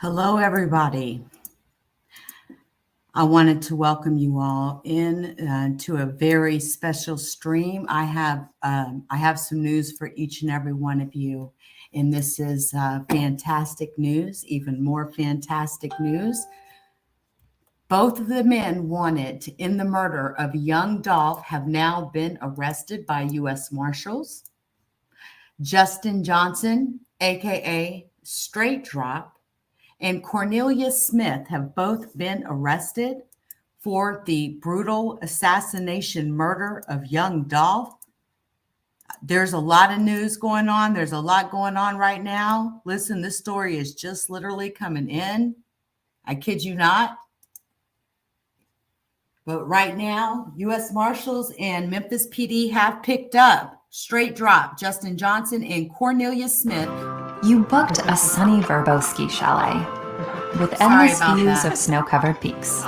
Hello, everybody. I wanted to welcome you all in to a very special stream. I have some news for each and every one of you, and this is fantastic news. Even more fantastic news. Both of the men wanted in the murder of young Dolph have now been arrested by U.S. Marshals. Justin Johnson, aka Straight Drop, and Cornelius Smith have both been arrested for the brutal assassination murder of young Dolph. There's a lot of news going on. There's a lot going on right now. Listen, this story is just literally coming in. I kid you not. But right now, U.S. Marshals and Memphis PD have picked up Straight Drop, Justin Johnson, and Cornelius Smith. You booked a sunny Verbo ski chalet with endless views of snow-covered peaks.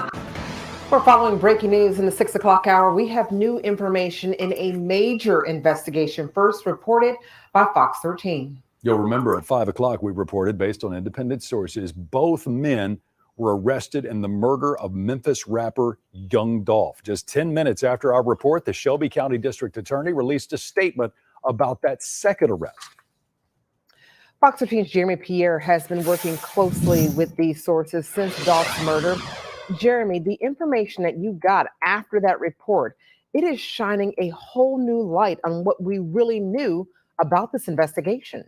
We're following breaking news in the 6 o'clock hour. We have new information in a major investigation first reported by Fox 13. You'll remember at 5 o'clock we reported, based on independent sources, both men were arrested in the murder of Memphis rapper Young Dolph. Just 10 minutes after our report, the Shelby County District Attorney released a statement about that second arrest. Fox 13's Jeremy Pierre has been working closely with these sources since Dolph's murder. Jeremy, the information that you got after that report, it is shining a whole new light on what we really knew about this investigation.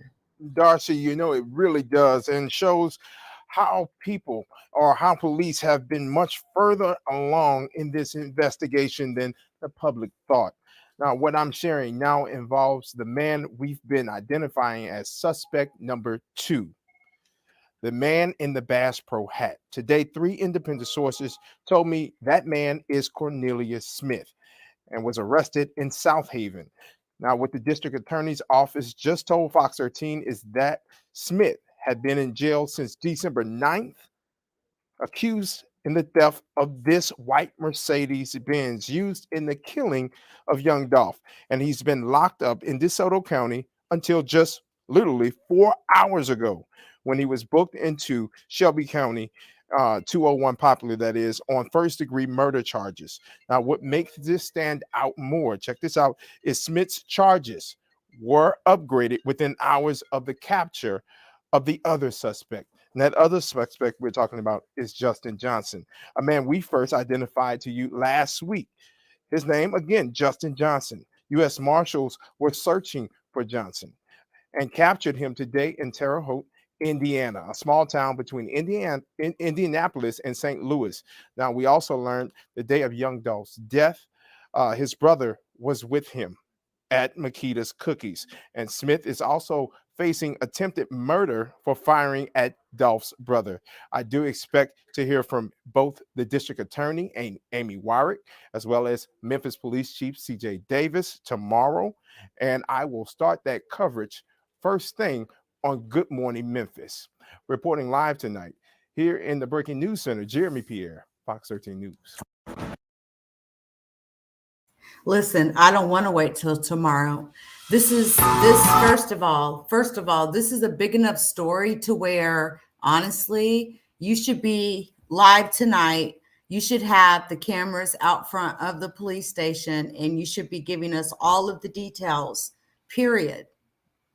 Darcy, you know, it really does, and shows how people or how police have been much further along in this investigation than the public thought. Now, what I'm sharing now involves the man we've been identifying as suspect number 2, the man in the Bass Pro hat. Today, 3 independent sources told me that man is Cornelius Smith and was arrested in South Haven. Now, what the district attorney's office just told Fox 13 is that Smith had been in jail since December 9th, accused in the theft of this white Mercedes-Benz used in the killing of young Dolph. And he's been locked up in DeSoto County until just literally 4 hours ago when he was booked into Shelby County, 201 Popular, that is, on first-degree murder charges. Now, what makes this stand out more, check this out, is Smith's charges were upgraded within hours of the capture of the other suspect. And that other suspect we're talking about is Justin Johnson, a man we first identified to you last week. His name, again, Justin Johnson. U.S. Marshals were searching for Johnson and captured him today in Terre Haute, Indiana, a small town between Indianapolis and St. Louis. Now, we also learned the day of young Dolph's death, his brother was with him at Makita's Cookies. And Smith is also facing attempted murder for firing at Dolph's brother. I do expect to hear from both the district attorney, Amy Warwick, as well as Memphis Police Chief C.J. Davis tomorrow. And I will start that coverage first thing on Good Morning Memphis. Reporting live tonight here in the Breaking News Center, Jeremy Pierre, Fox 13 News. Listen, I don't want to wait till tomorrow. First of all, this is a big enough story to where, honestly, you should be live tonight. You should have the cameras out front of the police station, and you should be giving us all of the details, period.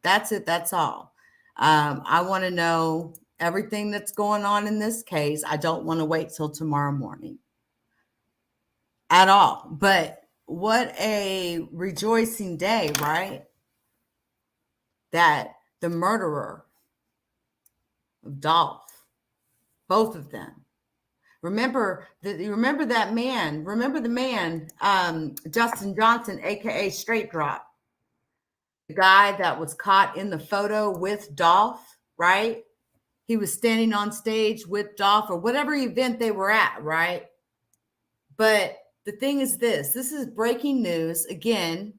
That's it. That's all. I want to know everything that's going on in this case. I don't want to wait till tomorrow morning at all. But what a rejoicing day, right? That the murderer of Dolph, both of them. Remember the man, Justin Johnson, aka Straight Drop, the guy that was caught in the photo with Dolph, right? He was standing on stage with Dolph or whatever event they were at, right? But the thing is this is breaking news. Again,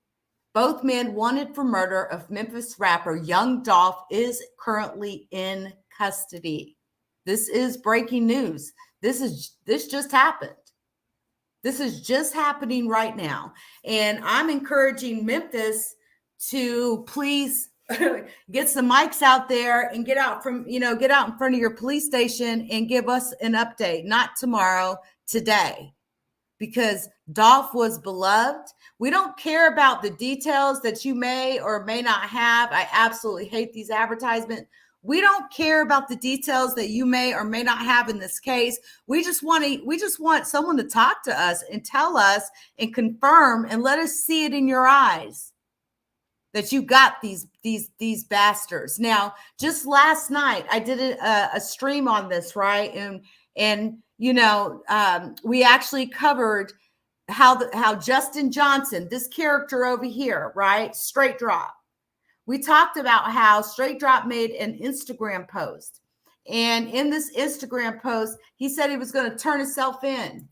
both men wanted for murder of Memphis rapper young Dolph is currently in custody. This is breaking news. This just happened. This is just happening right now. And I'm encouraging Memphis to please get some mics out there and get out in front of your police station and give us an update, not tomorrow, today, because Dolph was beloved. We don't care about the details that you may or may not have. I absolutely hate these advertisements. We don't care about the details that you may or may not have in this case. We just want someone to talk to us and tell us and confirm and let us see it in your eyes that you got these bastards. Now, just last night, I did a stream on this, right? And we actually covered how Justin Johnson, this character over here, right? Straight Drop. We talked about how Straight Drop made an Instagram post. And in this Instagram post, he said he was going to turn himself in.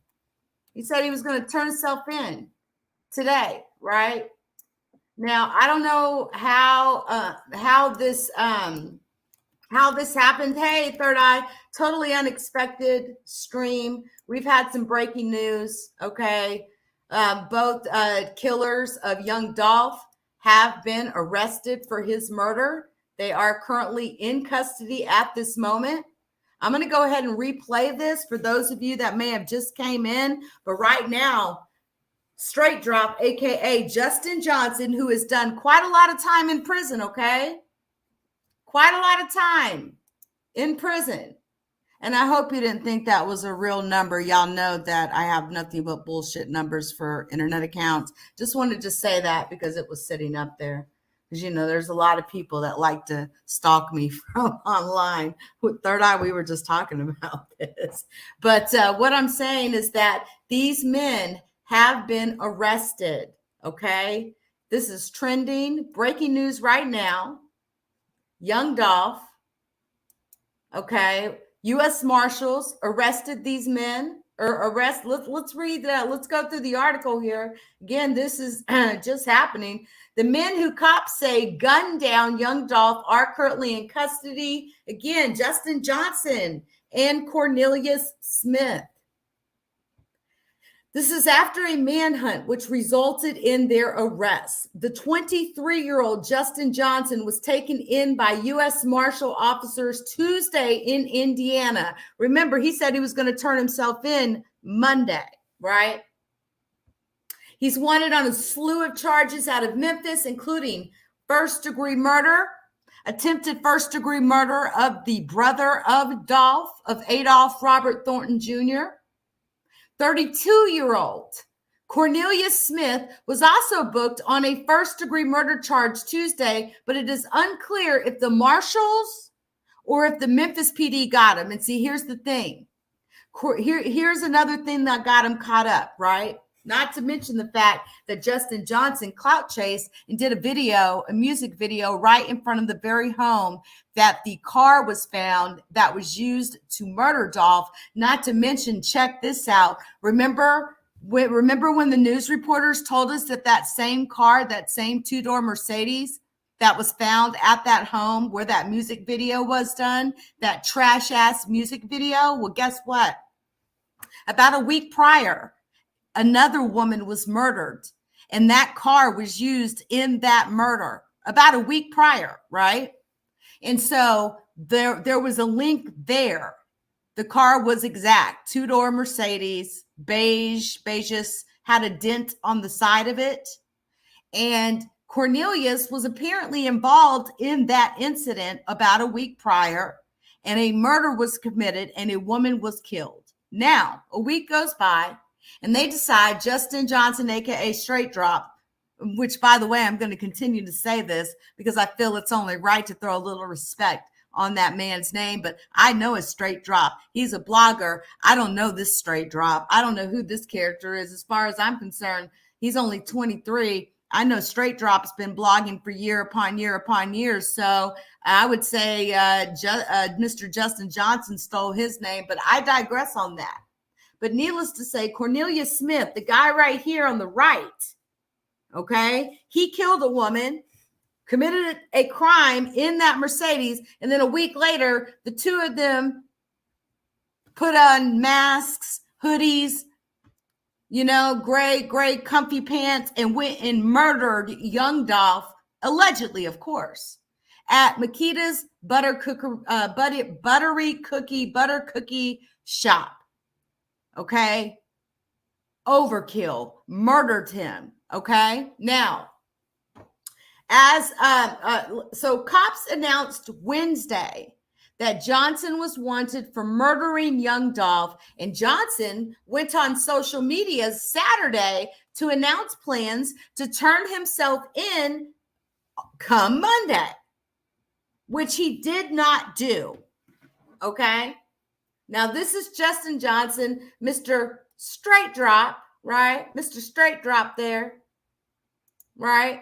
He said he was going to turn himself in today, right? Now, I don't know how this happened. Hey, Third Eye, totally unexpected stream. We've had some breaking news, okay? Both killers of young Dolph have been arrested for his murder. They are currently in custody at this moment. I'm going to go ahead and replay this for those of you that may have just came in. But right now, Straight Drop, a.k.a. Justin Johnson, who has done quite a lot of time in prison, okay? Quite a lot of time in prison. And I hope you didn't think that was a real number. Y'all know that I have nothing but bullshit numbers for internet accounts. Just wanted to say that because it was sitting up there. Because, there's a lot of people that like to stalk me from online. With Third Eye, we were just talking about this. But what I'm saying is that these men have been arrested, okay? This is trending, breaking news right now. Young Dolph, okay? U.S. Marshals arrested these men, let's read that. Let's go through the article here. Again, this is just happening. The men who cops say gunned down young Dolph are currently in custody. Again, Justin Johnson and Cornelius Smith. This is after a manhunt which resulted in their arrest. The 23-year-old Justin Johnson was taken in by U.S. Marshal officers Tuesday in Indiana. Remember, he said he was going to turn himself in Monday, right? He's wanted on a slew of charges out of Memphis, including first-degree murder, attempted first-degree murder of the brother of Dolph, of Adolph Robert Thornton Jr., 32-year-old Cornelius Smith was also booked on a first-degree murder charge Tuesday, but it is unclear if the marshals or if the Memphis PD got him. And see, here's the thing. Here's another thing that got him caught up, right? Not to mention the fact that Justin Johnson clout chased and did a music video right in front of the very home that the car was found that was used to murder Dolph. Not to mention, check this out. Remember when the news reporters told us that same car, that same two-door Mercedes that was found at that home where that music video was done, that trash-ass music video? Well, guess what? About a week prior, another woman was murdered, and that car was used in that murder about a week prior, right? And so there was a link there. The car was exact, two-door Mercedes, beige, had a dent on the side of it. And Cornelius was apparently involved in that incident about a week prior, and a murder was committed and a woman was killed. Now, a week goes by, and they decide Justin Johnson, a.k.a. Straight Drop, which, by the way, I'm going to continue to say this because I feel it's only right to throw a little respect on that man's name, but I know it's Straight Drop. He's a blogger. I don't know this Straight Drop. I don't know who this character is. As far as I'm concerned, he's only 23. I know Straight Drop's been blogging for year upon year upon years. So I would say Mr. Justin Johnson stole his name, but I digress on that. But needless to say, Cornelius Smith, the guy right here on the right, okay, he killed a woman, committed a crime in that Mercedes, and then a week later, the two of them put on masks, hoodies, gray comfy pants, and went and murdered young Dolph, allegedly, of course. at Makita's butter cookie shop. Okay. Overkill, murdered him. Okay. Now, so cops announced Wednesday that Johnson was wanted for murdering young Dolph, and Johnson went on social media Saturday to announce plans to turn himself in come Monday, which he did not do. Okay. Now, this is Justin Johnson, Mr. Straight Drop, right? Mr. Straight Drop there, right?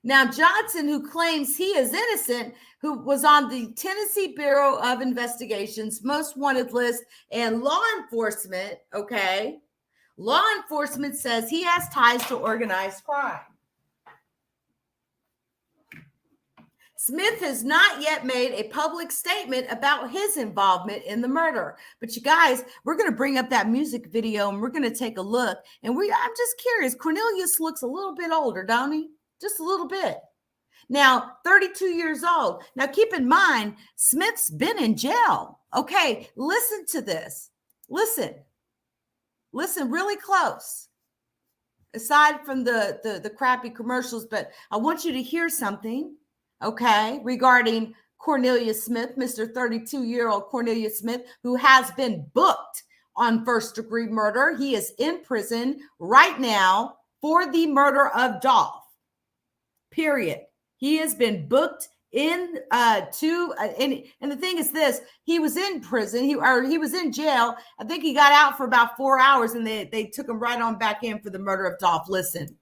Now, Johnson, who claims he is innocent, who was on the Tennessee Bureau of Investigation's most wanted list, and law enforcement, okay, law enforcement says he has ties to organized crime. Smith has not yet made a public statement about his involvement in the murder. But you guys, we're going to bring up that music video and we're going to take a look. And I'm just curious. Cornelius looks a little bit older, don't he? Just a little bit. Now, 32 years old. Now, keep in mind, Smith's been in jail. Okay, listen to this. Listen really close. Aside from the crappy commercials, but I want you to hear something. Okay, regarding Cornelius Smith, Mr. 32-year-old Cornelius Smith, who has been booked on first-degree murder. He is in prison right now for the murder of Dolph. Period. He has been booked and the thing is this: he was in prison. He was in jail. I think he got out for about 4 hours, and they took him right on back in for the murder of Dolph. Listen.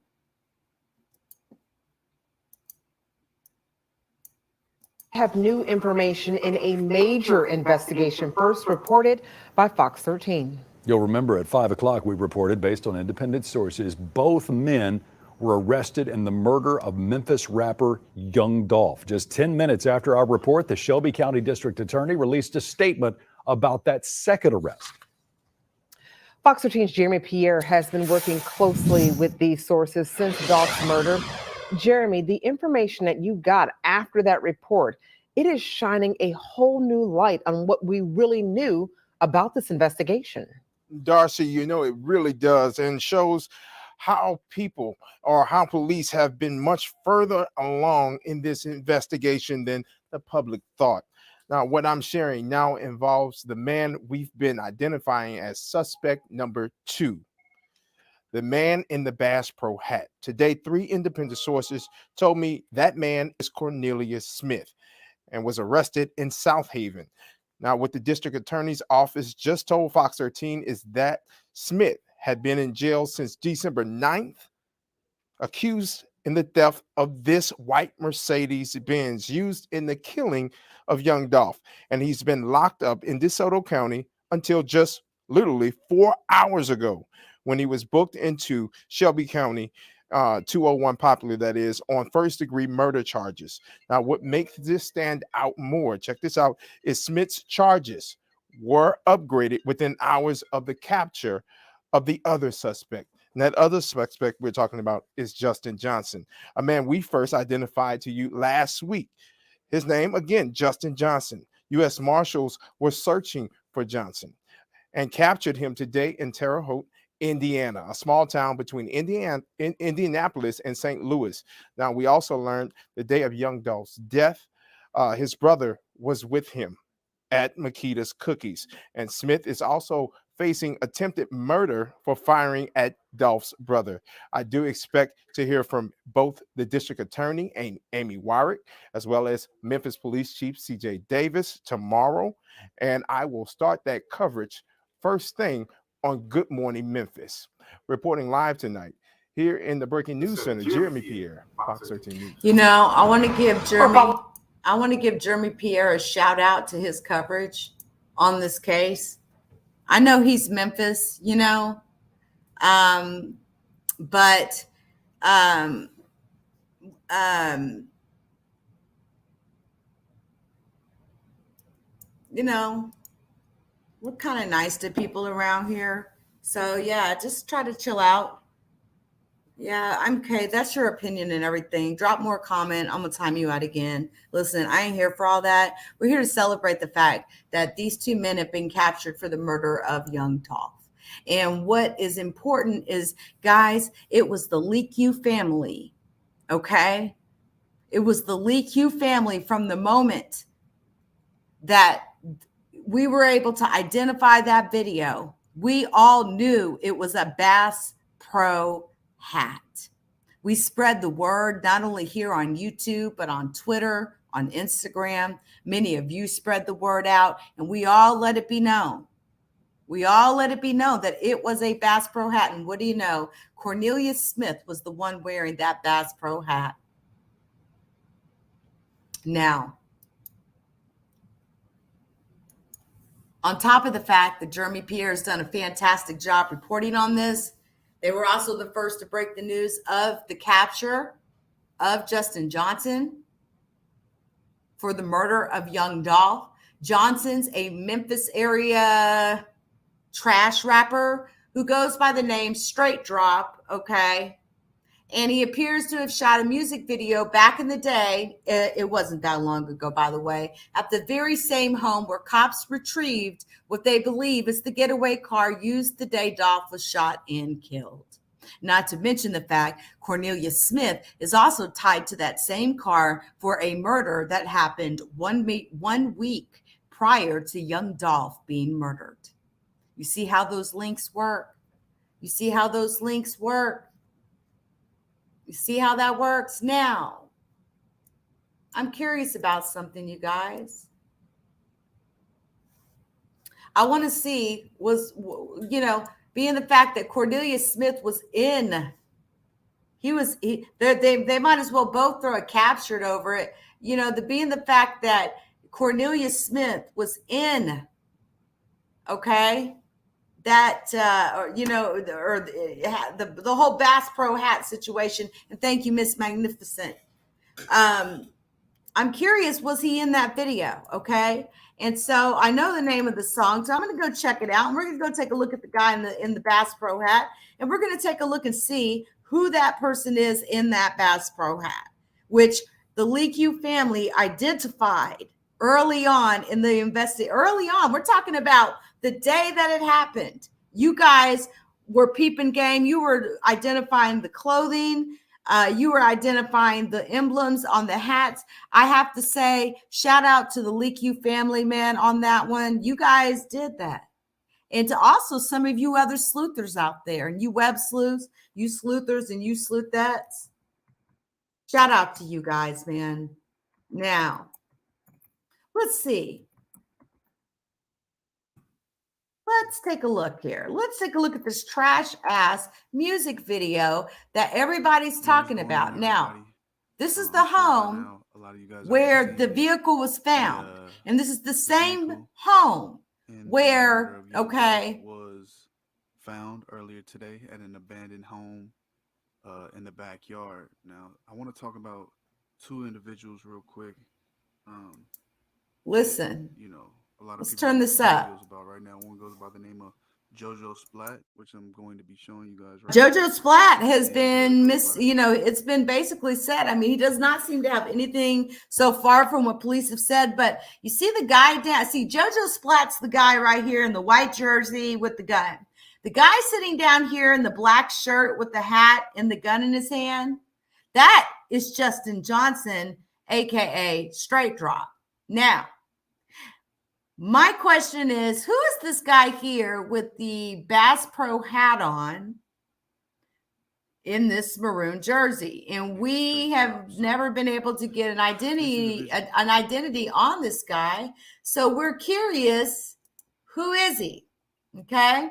Have new information in a major investigation first reported by Fox 13. You'll remember at 5 o'clock we reported, based on independent sources, both men were arrested in the murder of Memphis rapper Young Dolph. Just 10 minutes after our report, the Shelby County District Attorney released a statement about that second arrest. Fox 13's Jeremy Pierre has been working closely with these sources since Dolph's murder. Jeremy, the information that you got after that report, it is shining a whole new light on what we really knew about this investigation. Darcy, you know, it really does, and shows how people or how police have been much further along in this investigation than the public thought. Now, what I'm sharing now involves the man we've been identifying as suspect number 2. The man in the Bass Pro hat. Today, 3 independent sources told me that man is Cornelius Smith and was arrested in South Haven. Now, what the district attorney's office just told Fox 13 is that Smith had been in jail since December 9th, accused in the theft of this white Mercedes-Benz used in the killing of young Dolph. And he's been locked up in DeSoto County until just literally 4 hours ago, when he was booked into Shelby County, 201 Popular, that is, on first-degree murder charges. Now, what makes this stand out more, check this out, is Smith's charges were upgraded within hours of the capture of the other suspect. And that other suspect we're talking about is Justin Johnson, a man we first identified to you last week. His name, again, Justin Johnson. U.S. Marshals were searching for Johnson and captured him today in Terre Haute, Indiana, a small town between Indianapolis and St. Louis. Now, we also learned the day of young Dolph's death, his brother was with him at Makita's Cookies. And Smith is also facing attempted murder for firing at Dolph's brother. I do expect to hear from both the district attorney, Amy Warwick, as well as Memphis Police Chief C.J. Davis tomorrow. And I will start that coverage first thing on Good Morning Memphis. Reporting live tonight here in the Breaking News Center, Jeremy Pierre, Fox 13 News. You know, I want to give Jeremy Pierre a shout out to his coverage on this case. I know he's Memphis, you know, but you know, we're kind of nice to people around here. So yeah, just try to chill out. Yeah, I'm okay. That's your opinion and everything. Drop more comment. I'm gonna time you out again. Listen, I ain't here for all that. We're here to celebrate the fact that these two men have been captured for the murder of young Dolph. And what is important is, guys, it was the Leakey family. Okay, it was the Leakey family from the moment that we were able to identify that video. We all knew it was a Bass Pro hat. We spread the word not only here on YouTube, but on Twitter, on Instagram. Many of you spread the word out, and we all let it be known. We all let it be known that it was a Bass Pro hat. And what do you know? Cornelius Smith was the one wearing that Bass Pro hat. Now, on top of the fact that Jeremy Pierre has done a fantastic job reporting on this, they were also the first to break the news of the capture of Justin Johnson for the murder of young Dolph. Johnson's a Memphis area trash rapper who goes by the name Straight Drop, okay? And he appears to have shot a music video back in the day. It wasn't that long ago, by the way, at the very same home where cops retrieved what they believe is the getaway car used the day Dolph was shot and killed. Not to mention the fact Cornelius Smith is also tied to that same car for a murder that happened 1 week prior to young Dolph being murdered. You see how those links work? You see how those links work? You see how that works? Now, I'm curious about something, you guys. I want to see being the fact that Cornelius Smith was in, they might as well both throw a captured over it. Being the fact that Cornelius Smith was in, okay, that the whole Bass Pro hat situation. And thank you, Miss Magnificent. I'm curious, was he in that video? Okay. And so I know the name of the song, so I'm going to go check it out. And we're going to go take a look at the guy in the Bass Pro hat. And we're going to take a look and see who that person is in that Bass Pro hat, which the Leakey family identified early on in the investigation. Early on, we're talking about the day that it happened. You guys were peeping game. You were identifying the clothing. You were identifying the emblems on the hats. I have to say, shout out to the Leakey family, man, on that one. You guys did that. And to also some of you other sleuthers out there, and you web sleuths, you sleuthers, and you sleuthettes. Shout out to you guys, man. Now, let's see. Let's take a look here. Let's take a look at this trash ass music video that everybody's talking about. Now, this is the home where the vehicle was found. And this is the same home where, okay, was found earlier today at an abandoned home in the backyard. Now, I want to talk about two individuals real quick. Listen. A lot of Let's people turn this up. About right now. One goes by the name of JoJo Splat, which I'm going to be showing you guys right JoJo now. Splat has been it's been basically said. I mean, he does not seem to have anything so far from what police have said, but you see the guy down. See, JoJo Splat's the guy right here in the white jersey with the gun. The guy sitting down here in the black shirt with the hat and the gun in his hand, that is Justin Johnson, aka Straight Drop. Now, my question is, who is this guy here with the Bass Pro hat on in this maroon jersey? And we have never been able to get an identity on this guy. So we're curious, who is he? Okay.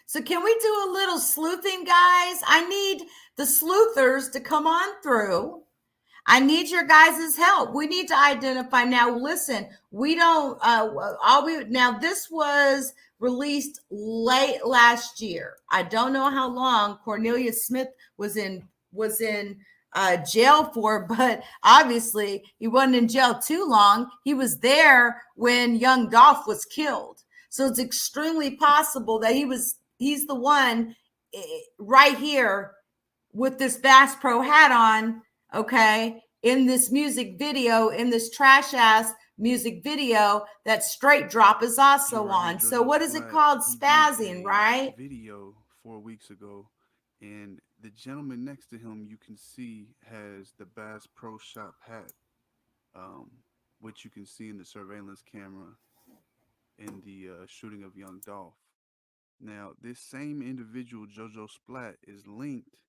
So can we do a little sleuthing, guys? I need the sleuthers to come on through. I need your guys' help. We need to identify. Now, listen, we don't, now this was released late last year. I don't know how long Cornelius Smith was in jail for, but obviously he wasn't in jail too long. He was there when young Dolph was killed. So it's extremely possible that he's the one right here with this Bass Pro hat on, okay, in this music video, in this trash ass music video that Straight Drop is also You're right, on. Jojo So what is it Splat, called? he did Spazzing, a right? video 4 weeks ago, and the gentleman next to him, you can see, has the Bass Pro Shop hat, um, which you can see in the surveillance camera in the shooting of young Dolph. Now, this same individual, Jojo Splat, is linked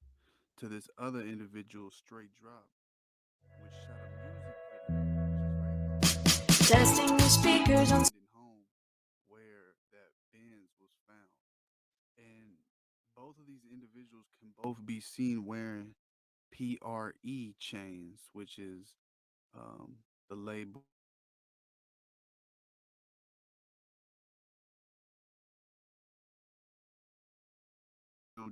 to this other individual, Straight Drop, which shot a music video just right Testing the speakers on. in home where that Benz was found. And both of these individuals can both be seen wearing PRE chains, which is the label.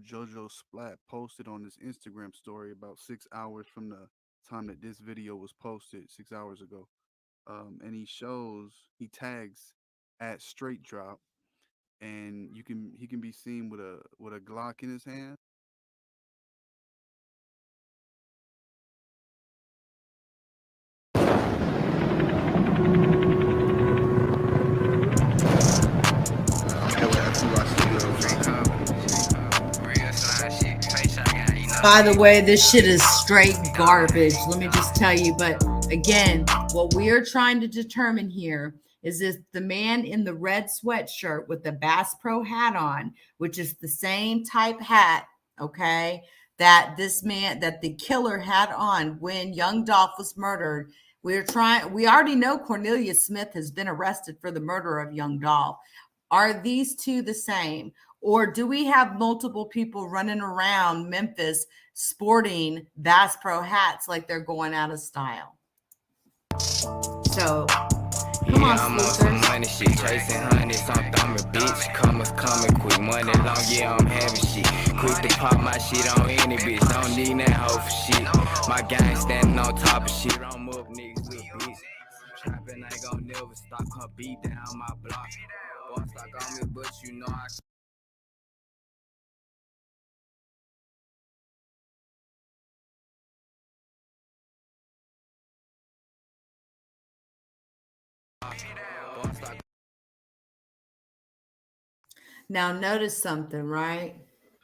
Jojo Splat posted on his Instagram story about 6 hours from the time that this video was posted, 6 hours ago. And he tags at Straight Drop, and he can be seen with a Glock in his hand. By the way, this shit is straight garbage. Let me just tell you. But again, what we are trying to determine here is if the man in the red sweatshirt with the Bass Pro hat on, which is the same type hat, okay, that the killer had on when young Dolph was murdered. We already know Cornelius Smith has been arrested for the murder of young Dolph. Are these two the same? Or do we have multiple people running around Memphis sporting Bass Pro hats like they're going out of style? So, come on, I'm on some money shit, chasing hundreds, I'm thumbing, bitch. Coming, quick money long, yeah, I'm having shit. Quick to pop my shit on any bitch, don't need that hoe for shit. My gang standing on top of shit, I'm up niggas, little bitch. Trapping ain't gon' never stop, her beat down my block. Boss like on me, but you know I. Now notice something, right?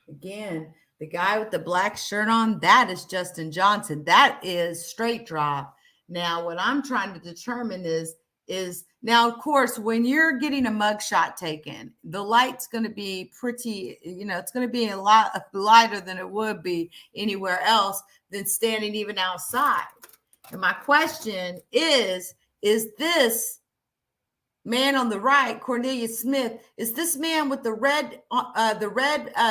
Again, the guy with the black shirt on, that is Justin Johnson. That is Straight Drop. Now, what I'm trying to determine is now, of course, when you're getting a mugshot taken, the light's going to be pretty, it's going to be a lot lighter than it would be anywhere else than standing even outside. And my question is this man on the right, Cornelius Smith, is this man with the red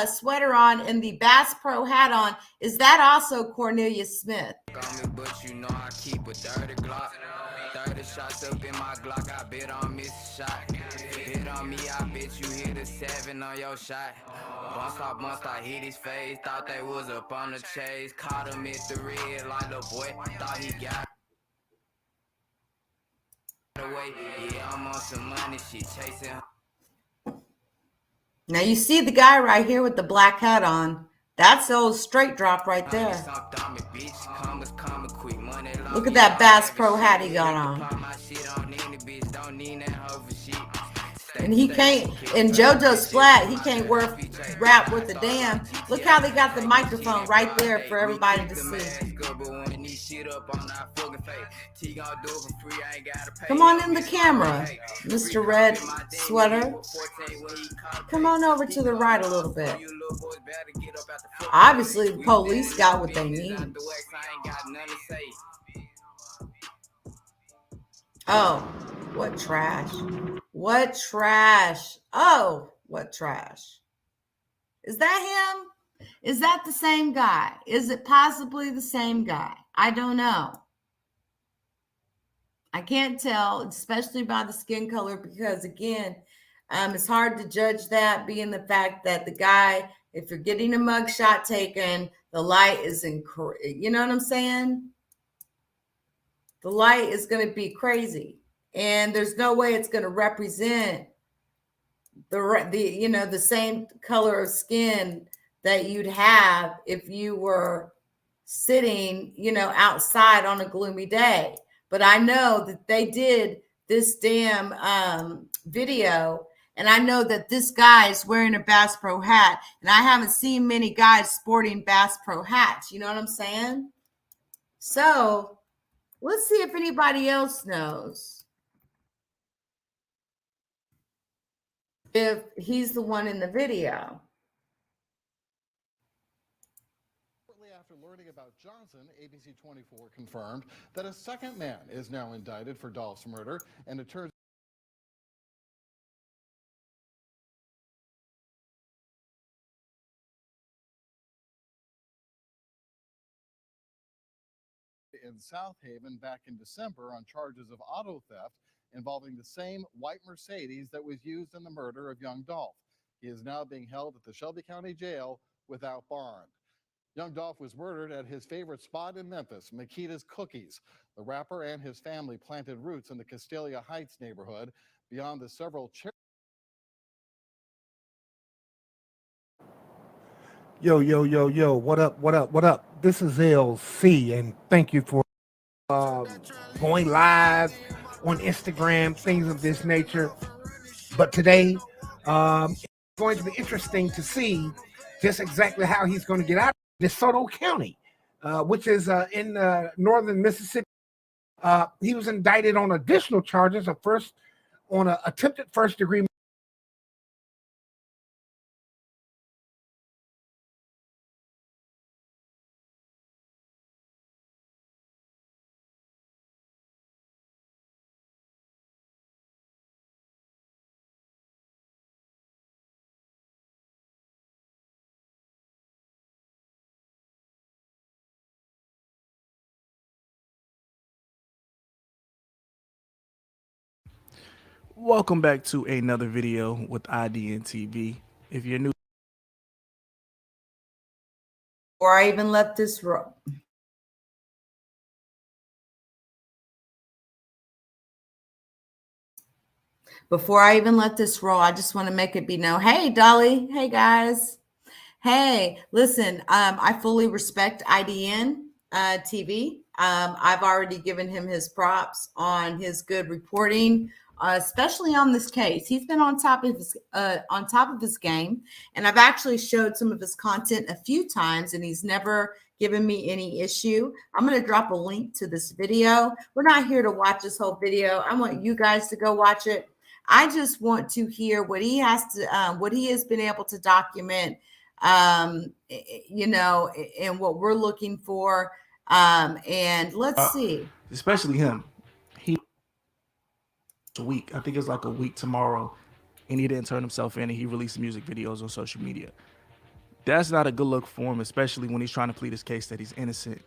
sweater on and the Bass Pro hat on? Is that also Cornelius Smith? But you know I keep a 30 Glock. 30 shots up in my Glock, I bet on miss a shot. Hit on me, I bet you hit a 7 on your shot. Once I hit his face, thought they was up on the chase. Caught him at the red light, the boy thought he got away. Yeah, I'm on some money shit, chasing. Now you see the guy right here with the black hat on. That's old Straight Drop right there. Look at that Bass Pro hat he got on. And he can't, and JoJo Splat, he can't rap with the damn. Look how they got the microphone right there for everybody to see. Come on in the camera, Mr. Red Sweater. Come on over to the right a little bit. Obviously, the police got what they need. Oh, what trash. What trash. Oh, what trash. Is that him? Is that the same guy? Is it possibly the same guy? I don't know. I can't tell, especially by the skin color, because again, it's hard to judge that, being the fact that the guy, if you're getting a mugshot taken, the light is you know what I'm saying? The light is going to be crazy, and there's no way it's going to represent the same color of skin that you'd have if you were sitting, outside on a gloomy day. But I know that they did this damn video, and I know that this guy is wearing a Bass Pro hat, and I haven't seen many guys sporting Bass Pro hats. You know what I'm saying? So let's see if anybody else knows if he's the one in the video. After learning about Johnson, ABC 24 confirmed that a second man is now indicted for Dolph's murder, and it turns in South Haven back in December on charges of auto theft involving the same white Mercedes that was used in the murder of young Dolph. He is now being held at the Shelby County Jail without bond. Young Dolph was murdered at his favorite spot in Memphis, Makita's Cookies. The rapper and his family planted roots in the Castalia Heights neighborhood beyond the several Yo, yo, yo, yo, what up, what up, what up? This is LC, and thank you for going live on Instagram, things of this nature. But today, it's going to be interesting to see just exactly how he's going to get out of DeSoto County, which is in northern Mississippi. He was indicted on additional charges of attempted first degree. Welcome back to another video with IDN TV. If you're new, Before I even let this roll. Before I even let this roll, I just want to make it be known. Hey, Dolly. Hey, guys. Hey, listen, I fully respect IDN TV. I've already given him his props on his good reporting, especially on this case. He's been on top of his game, and I've actually showed some of his content a few times, and he's never given me any issue. I'm going to drop a link to this video. We're not here to watch this whole video. I want you guys to go watch it. I just want to hear what he has been able to document, and what we're looking for. And let's see. especially him, he a week. I think it's like a week tomorrow, and he didn't turn himself in, and he released music videos on social media. That's not a good look for him, especially when he's trying to plead his case that he's innocent.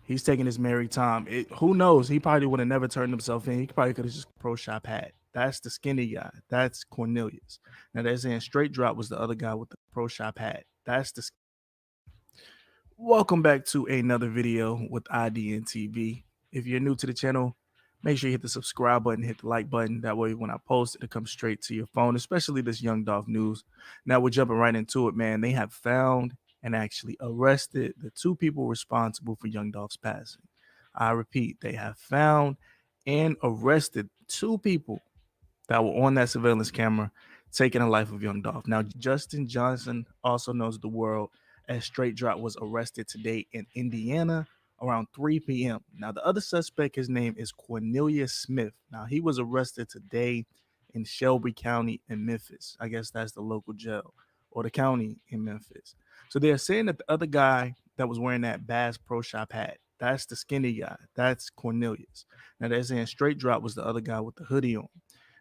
He's taking his merry time. Who knows? He probably would have never turned himself in. He probably could have just pro shop hat. That's the skinny guy. That's Cornelius. Now they're saying Straight Drop was the other guy with the pro shop hat. That's the. Welcome back to another video with IDN TV. If you're new to the channel, make sure you hit the subscribe button, hit the like button. That way when I post it comes straight to your phone, especially this Young Dolph news. Now we're jumping right into it, man. They have found and actually arrested the two people responsible for Young Dolph's passing. I repeat, they have found and arrested two people that were on that surveillance camera taking the life of Young Dolph. Now, Justin Johnson, also known to the world as Straight Drop, was arrested today in Indiana around 3 p.m. Now, the other suspect, his name is Cornelius Smith. Now, he was arrested today in Shelby County in Memphis. I guess that's the local jail or the county in Memphis. So they're saying that the other guy that was wearing that Bass Pro Shop hat, that's the skinny guy. That's Cornelius. Now, they're saying Straight Drop was the other guy with the hoodie on.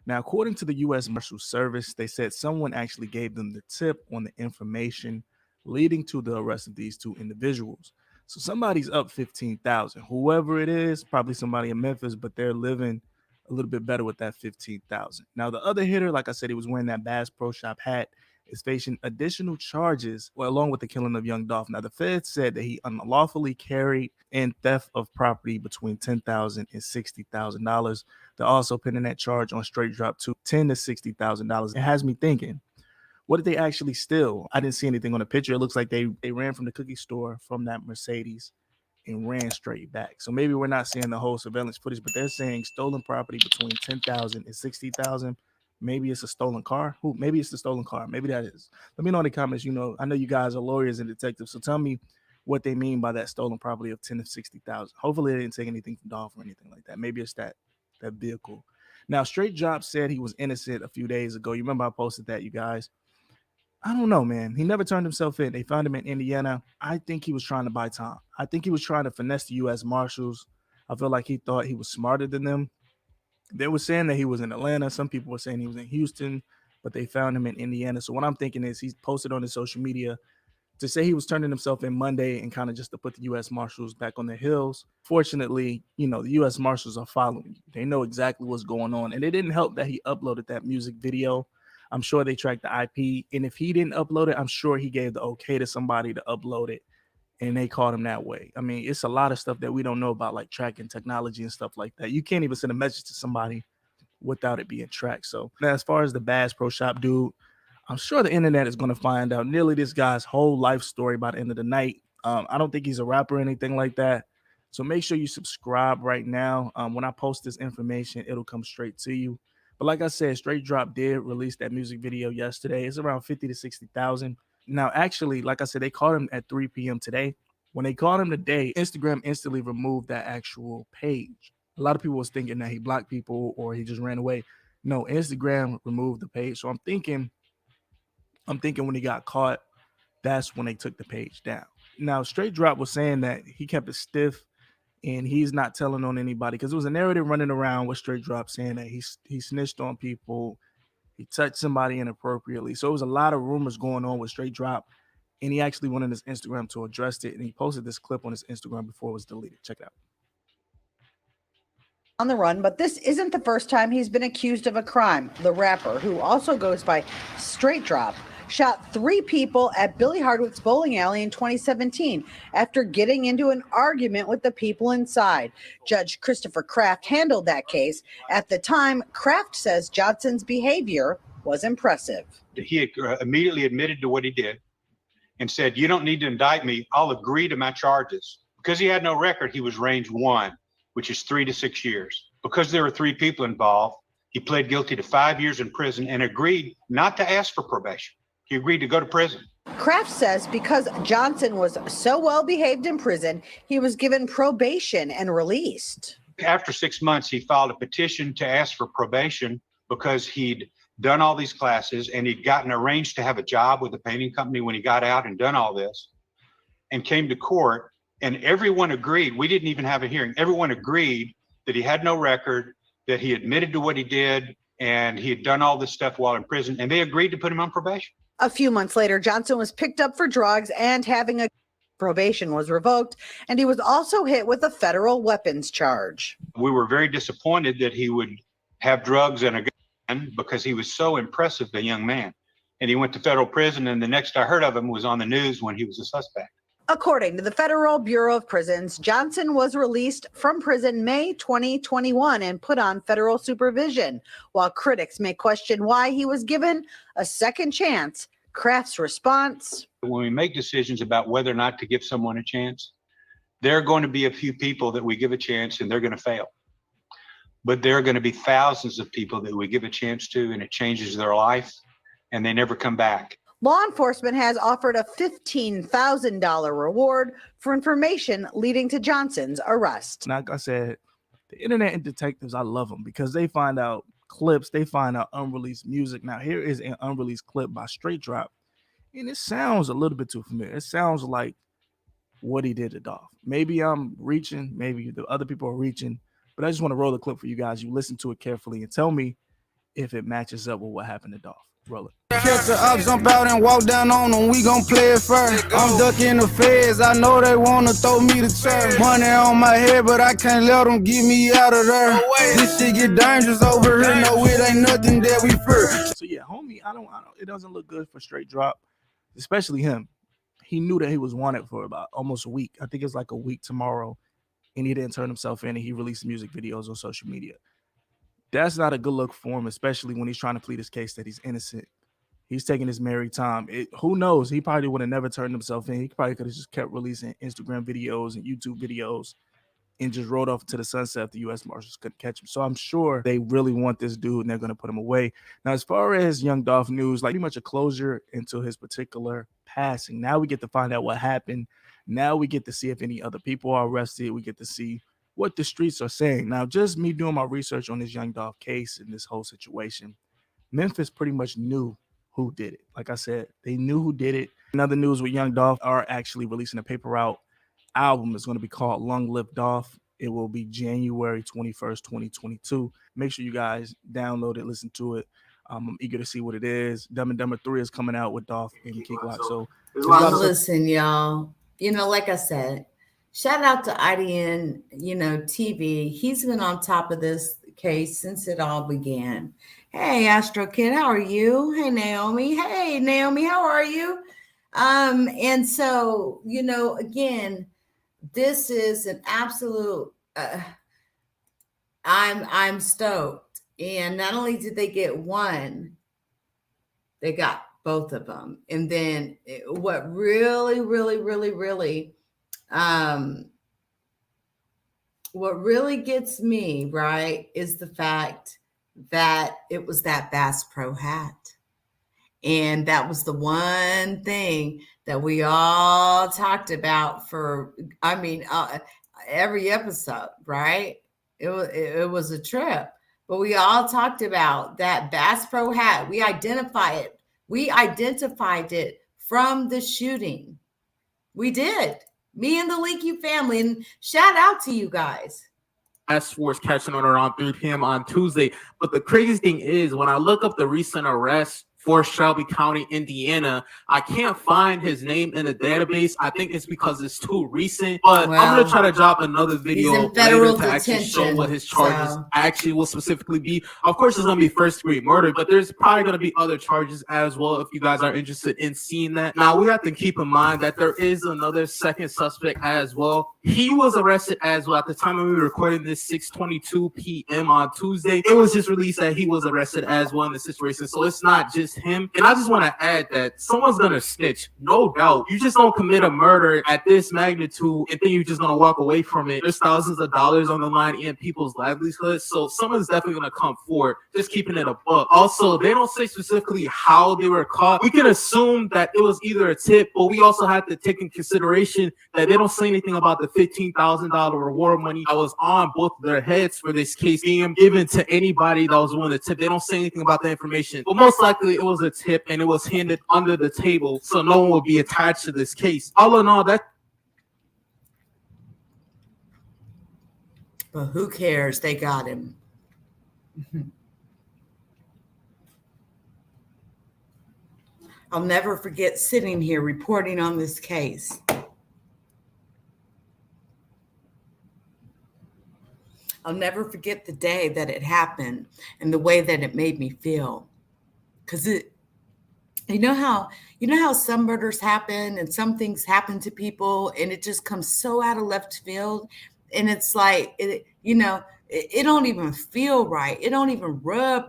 Now, according to the U.S. Marshal Service, they said someone actually gave them the tip on the information leading to the arrest of these two individuals. So somebody's up 15,000. Whoever it is, probably somebody in Memphis, but they're living a little bit better with that 15,000. Now, the other hitter, like I said, he was wearing that Bass Pro Shop hat, is facing additional charges, along with the killing of Young Dolph. Now, the Feds said that he unlawfully carried and theft of property between $10,000 and $60,000. They're also pinning that charge on Straight Drop to $10,000 to $60,000. It has me thinking, What did they actually steal? I didn't see anything on the picture. It looks like they ran from the cookie store from that Mercedes and ran straight back. So maybe we're not seeing the whole surveillance footage, but they're saying stolen property between 10,000 and 60,000. Maybe it's a stolen car. Maybe it's the stolen car. Maybe that is. Let me know in the comments. I know you guys are lawyers and detectives, so tell me what they mean by that stolen property of 10 to 60,000. Hopefully they didn't take anything from Dolph or anything like that. Maybe it's that vehicle. Now, Straight Drop said he was innocent a few days ago. You remember I posted that, you guys. I don't know, man. He never turned himself in. They found him in Indiana. I think he was trying to buy time. I think he was trying to finesse the U.S. Marshals. I feel like he thought he was smarter than them. They were saying that he was in Atlanta. Some people were saying he was in Houston, but they found him in Indiana. So what I'm thinking is he's posted on his social media to say he was turning himself in Monday and kind of just to put the U.S. Marshals back on their heels. Fortunately, the U.S. Marshals are following you. They know exactly what's going on. And it didn't help that he uploaded that music video. I'm sure they tracked the IP. And if he didn't upload it, I'm sure he gave the okay to somebody to upload it. And they caught him that way. I mean, it's a lot of stuff that we don't know about, like tracking technology and stuff like that. You can't even send a message to somebody without it being tracked. So now, as far as the Bass Pro Shop dude, I'm sure the internet is going to find out nearly this guy's whole life story by the end of the night. I don't think he's a rapper or anything like that. So make sure you subscribe right now. When I post this information, it'll come straight to you. But like I said, Straight Drop did release that music video yesterday. It's around 50 to 60,000. Now, actually, like I said, they caught him at 3 p.m. today. When they caught him today, Instagram instantly removed that actual page. A lot of people was thinking that he blocked people or he just ran away. No, Instagram removed the page. So I'm thinking when he got caught, that's when they took the page down. Now, Straight Drop was saying that he kept it stiff and he's not telling on anybody because there was a narrative running around with Straight Drop saying that he snitched on people, he touched somebody inappropriately. So it was a lot of rumors going on with Straight Drop, and he actually went on his Instagram to address it, and he posted this clip on his Instagram before it was deleted. Check it out. On the run, but this isn't the first time he's been accused of a crime. The rapper, who also goes by Straight Drop, shot 3 people at Billy Hardwick's bowling alley in 2017 after getting into an argument with the people inside. Judge Christopher Kraft handled that case. At the time, Kraft says Johnson's behavior was impressive. He had immediately admitted to what he did and said, "You don't need to indict me. I'll agree to my charges." Because he had no record, he was range 1, which is 3 to 6 years. Because there were 3 people involved, he pled guilty to 5 years in prison and agreed not to ask for probation. He agreed to go to prison. Kraft says because Johnson was so well behaved in prison, he was given probation and released. After 6 months, he filed a petition to ask for probation because he'd done all these classes and he'd gotten arranged to have a job with a painting company when he got out and done all this, and came to court, and everyone agreed. We didn't even have a hearing. Everyone agreed that he had no record, that he admitted to what he did, and he had done all this stuff while in prison, and they agreed to put him on probation. A few months later, Johnson was picked up for drugs and having a probation was revoked, and he was also hit with a federal weapons charge. We were very disappointed that he would have drugs and a gun because he was so impressive, a young man. And he went to federal prison, and the next I heard of him was on the news when he was a suspect. According to the Federal Bureau of Prisons, Johnson was released from prison May 2021 and put on federal supervision. While critics may question why he was given a second chance, Kraft's response: when we make decisions about whether or not to give someone a chance, there are going to be a few people that we give a chance and they're going to fail. But there are going to be thousands of people that we give a chance to and it changes their life and they never come back. Law enforcement has offered a $15,000 reward for information leading to Johnson's arrest. Like I said, the internet and detectives, I love them because they find out clips, they find out unreleased music. Now, here is an unreleased clip by Straight Drop, and it sounds a little bit too familiar. It sounds like what he did to Dolph. Maybe I'm reaching, maybe the other people are reaching, but I just want to roll the clip for you guys. You listen to it carefully and tell me if it matches up with what happened to Dolph. Roll it. Catch the up, jump out and walk down on them, we gon' play it first. I'm ducking the feds, I know they wanna throw me the chair. Money on my head, but I can't let them get me out of there. This shit get dangerous over here, no it ain't nothing that we fear. So yeah, homie, I don't, it doesn't look good for Straight Drop, especially him. He knew that he was wanted for about almost a week. I think it's like a week tomorrow, and he didn't turn himself in, and he released music videos on social media. That's not a good look for him, especially when he's trying to plead his case that he's innocent. He's taking his merry time. Who knows? He probably would have never turned himself in. He probably could have just kept releasing Instagram videos and YouTube videos and just rode off to the sunset if the U.S. Marshals couldn't catch him. So I'm sure they really want this dude and they're going to put him away. Now, as far as Young Dolph news, like pretty much a closure into his particular passing. Now we get to find out what happened. Now we get to see if any other people are arrested. We get to see what the streets are saying. Now, just me doing my research on this Young Dolph case and this whole situation, Memphis pretty much knew who did it. Like I said, they knew who did it. Another news with Young Dolph are actually releasing a paper route album. Is going to be called Long Live Dolph. It will be January 21st, 2022. Make sure you guys download it, listen to it. I'm eager to see what it is. Dumb and Dumber 3 is coming out with Dolph and Key Glock. So listen, y'all, like I said, shout out to IDN, TV. He's been on top of this case since it all began. Hey, Astro Kid, how are you? Hey, Naomi. Hey, Naomi, how are you? And so, again, this is an absolute, I'm stoked. And not only did they get one, they got both of them. And then what really, what really gets me, right, is the fact that it was that Bass Pro hat. And that was the one thing that we all talked about for, every episode, right? It was a trip, but we all talked about that Bass Pro hat. We identified it from the shooting. We did. Me and the Leaky family, and shout out to you guys. Task Force catching on around 3 p.m. on Tuesday. But the crazy thing is, when I look up the recent arrests for Shelby County, Indiana, I can't find his name in the database. I think it's because it's too recent. But I'm going to try to drop another video later to actually show what his charges actually will specifically be. Of course, it's going to be first-degree murder, but there's probably going to be other charges as well if you guys are interested in seeing that. Now, we have to keep in mind that there is another second suspect as well. He was arrested as well. At the time when we were recording this, 6:22 p.m. on Tuesday, it was just released that he was arrested as well in the situation. So it's not just him. And I just want to add that someone's going to snitch, no doubt. You just don't commit a murder at this magnitude and then you're just going to walk away from it. There's thousands of dollars on the line in people's livelihoods. So someone's definitely going to come forward, just keeping it a buck. Also, they don't say specifically how they were caught. We can assume that it was either a tip, but we also have to take in consideration that they don't say anything about the $15,000 reward money that was on both of their heads for this case being given to anybody that was willing to tip. They don't say anything about the information, but most likely it was a tip and it was handed under the table, so no one will be attached to this case. All in all, that. But who cares? They got him. I'll never forget sitting here reporting on this case. I'll never forget the day that it happened and the way that it made me feel. Because you know how some murders happen and some things happen to people and it just comes so out of left field. And it's like, it don't even feel right. It don't even rub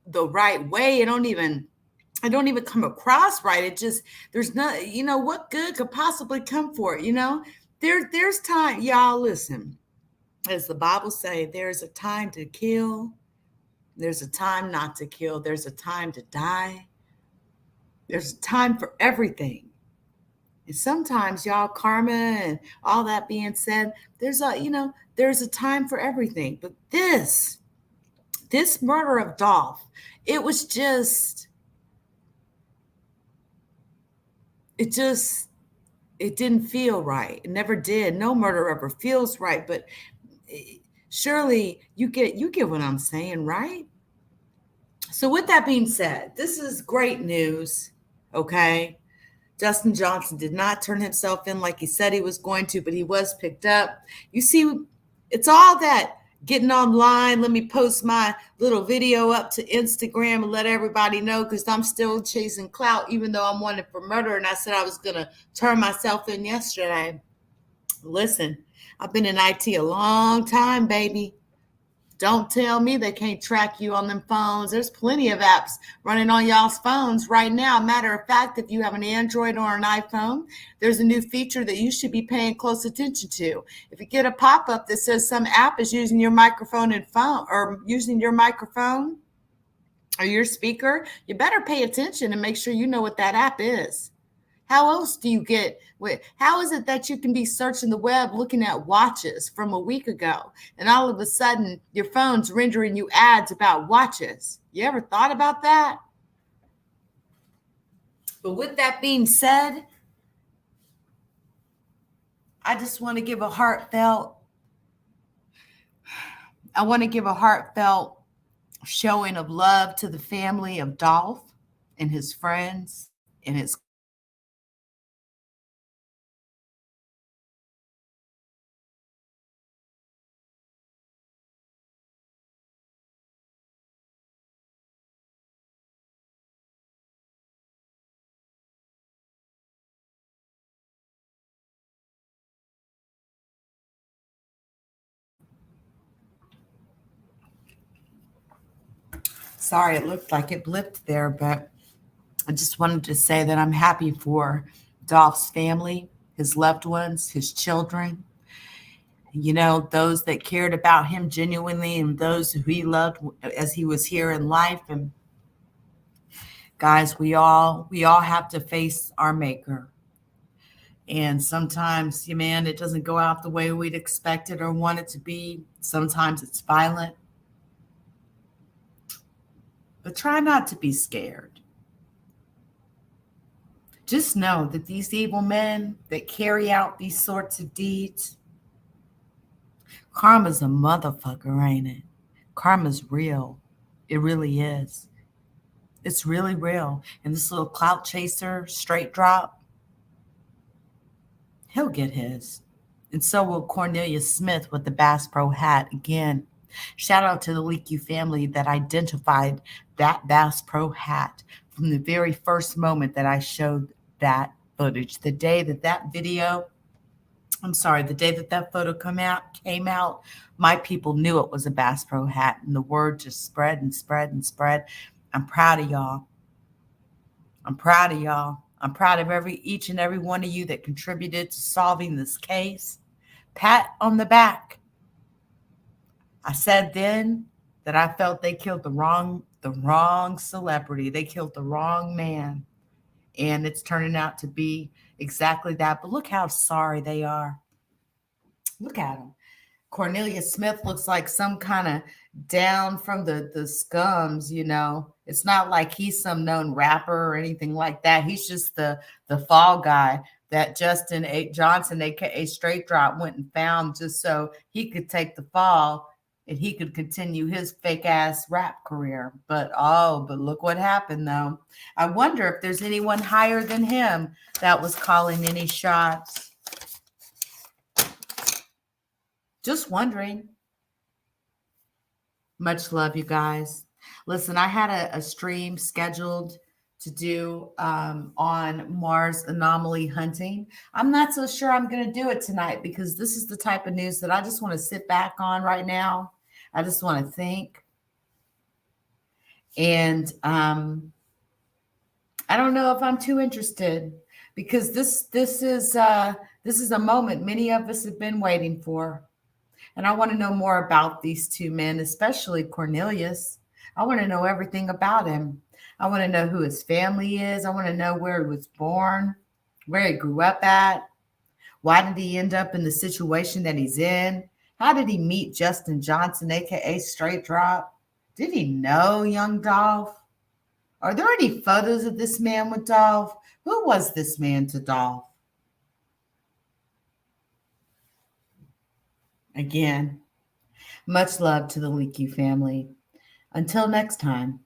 the right way. It don't even come across right. It just, there's not, what good could possibly come for it? There's time, y'all, listen. As the Bible say, there's a time to kill. There's a time not to kill. There's a time to die. There's a time for everything. And sometimes, y'all, karma and all that being said, there's a time for everything. But this murder of Dolph, it didn't feel right. It never did. No murder ever feels right. But surely you get what I'm saying, right? So with that being said, this is great news, okay? Dustin Johnson did not turn himself in like he said he was going to, but he was picked up. You see, it's all that getting online. Let me post my little video up to Instagram and let everybody know, because I'm still chasing clout, even though I'm wanted for murder. And I said I was going to turn myself in yesterday. Listen, I've been in IT a long time, baby. Don't tell me they can't track you on them phones. There's plenty of apps running on y'all's phones right now. Matter of fact, if you have an Android or an iPhone, there's a new feature that you should be paying close attention to. If you get a pop-up that says some app is using your microphone and phone, or using your microphone or your speaker, you better pay attention and make sure you know what that app is. How else do you get, how is it that you can be searching the web looking at watches from a week ago, and all of a sudden your phone's rendering you ads about watches? You ever thought about that? But with that being said, I just want to give a heartfelt showing of love to the family of Dolph and his friends and his Sorry, it looked like it blipped there, but I just wanted to say that I'm happy for Dolph's family, his loved ones, his children, you know, those that cared about him genuinely and those who he loved as he was here in life. And guys, we all have to face our maker. And sometimes, man, it doesn't go out the way we'd expect it or want it to be. Sometimes it's violent. But try not to be scared. Just know that these evil men that carry out these sorts of deeds, karma's a motherfucker, ain't it? Karma's real. It really is. It's really real. And this little clout chaser, straight drop, he'll get his. And so will Cornelius Smith with the Bass Pro hat. Again, shout out to the Leakey family that identified that Bass Pro hat from the very first moment that I showed that footage. The day that that photo came out, my people knew it was a Bass Pro hat, and the word just spread and spread and spread. I'm proud of y'all. I'm proud of y'all. I'm proud of each and every one of you that contributed to solving this case. Pat on the back. I said then that I felt they killed the wrong celebrity. They killed the wrong man. And it's turning out to be exactly that. But look how sorry they are. Look at them. Cornelius Smith looks like some kind of down from the scums, you know. It's not like he's some known rapper or anything like that. He's just the fall guy that Justin Johnson, aka Straight Drop, went and found just so he could take the fall and he could continue his fake ass rap career. But look what happened though. I wonder if there's anyone higher than him that was calling any shots. Just wondering. Much love, you guys. Listen, I had a stream scheduled to do on Mars anomaly hunting. I'm not so sure I'm going to do it tonight because this is the type of news that I just want to sit back on right now. I just want to think. And I don't know if I'm too interested because this is a moment many of us have been waiting for. And I want to know more about these two men, especially Cornelius. I want to know everything about him. I want to know who his family is. I want to know where he was born, where he grew up at. Why did he end up in the situation that he's in? How did he meet Justin Johnson, aka Straight Drop? Did he know young Dolph? Are there any photos of this man with Dolph? Who was this man to Dolph? Again, much love to the Leakey family. Until next time.